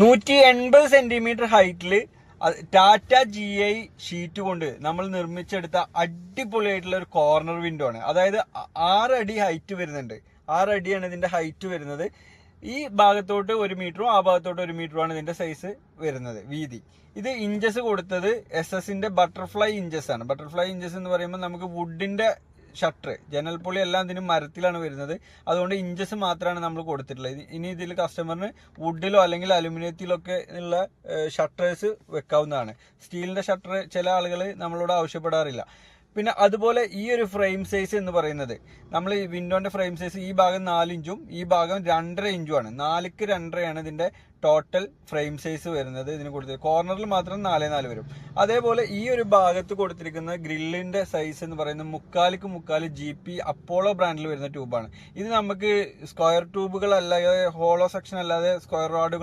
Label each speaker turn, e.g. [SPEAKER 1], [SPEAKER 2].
[SPEAKER 1] 180 ഹൈറ്റില് Tata GI sheet കൊണ്ട് നമ്മൾ നിർമ്മിച്ചെടുത്ത അടിപൊളിയായിട്ടുള്ള ഒരു കോർണർ വിൻഡോ ആണ്. അതായത് 6 അടി ഹൈറ്റ് വരുന്നുണ്ട്. 6 അടിയാണ് ഇതിന്റെ ഹൈറ്റ് വരുന്നത്. ഈ ഭാഗത്തോട്ട് 1 മീറ്ററും ആ ഭാഗത്തോട്ട് 1 മീറ്ററുമാണ് ഇതിന്റെ സൈസ് വരുന്നത്, വീതി. ഇത് ഇഞ്ചസ് കൊടുത്തത് SS-ന്റെ ബട്ടർഫ്ലൈ ഇഞ്ചസ് ആണ്. ബട്ടർഫ്ലൈ ഇഞ്ചസ് എന്ന് പറയുമ്പോൾ നമുക്ക് വുഡിന്റെ ഷട്ടർ, ജനൽപ്പൊളി എല്ലാം ഇതിന് മരത്തിലാണ് വരുന്നത്. അതുകൊണ്ട് ഇഞ്ചസ് മാത്രമാണ് നമ്മൾ കൊടുത്തിട്ടുള്ളത്. ഇനി ഇതിൽ കസ്റ്റമറിന് വുഡിലോ അല്ലെങ്കിൽ അലുമിനിയത്തിലൊക്കെ ഉള്ള ഷട്ടേഴ്സ് വെക്കാവുന്നതാണ്. സ്റ്റീലിന്റെ ഷട്ടർ ചില ആളുകൾ നമ്മളോട് ആവശ്യപ്പെടാറില്ല. പിന്നെ അതുപോലെ ഈ ഒരു ഫ്രെയിം സൈസ് എന്ന് പറയുന്നത്, നമ്മൾ ഈ വിൻഡോന്റെ ഫ്രെയിം സൈസ് ഈ ഭാഗം 4 ഇഞ്ചും ഈ ഭാഗം 2.5 ഇഞ്ചുമാണ്. 4ക്ക് 2.5 ഇതിന്റെ ടോട്ടൽ ഫ്രെയിം സൈസ് വരുന്നത്. ഇതിന് കൊടുത്തത് കോർണറിൽ മാത്രം 4.4 വരും. അതേപോലെ ഈ ഒരു ഭാഗത്ത് കൊടുത്തിരിക്കുന്ന ഗ്രില്ലിന്റെ സൈസ് എന്ന് പറയുന്നത് 3/4 GP അപ്പോളോ ബ്രാൻഡിൽ വരുന്ന ട്യൂബാണ്. ഇത് നമുക്ക് സ്ക്വയർ ട്യൂബുകൾ അല്ലാതെ, ഹോളോ സെക്ഷൻ അല്ലാതെ സ്ക്വയർ റോഡുകൾ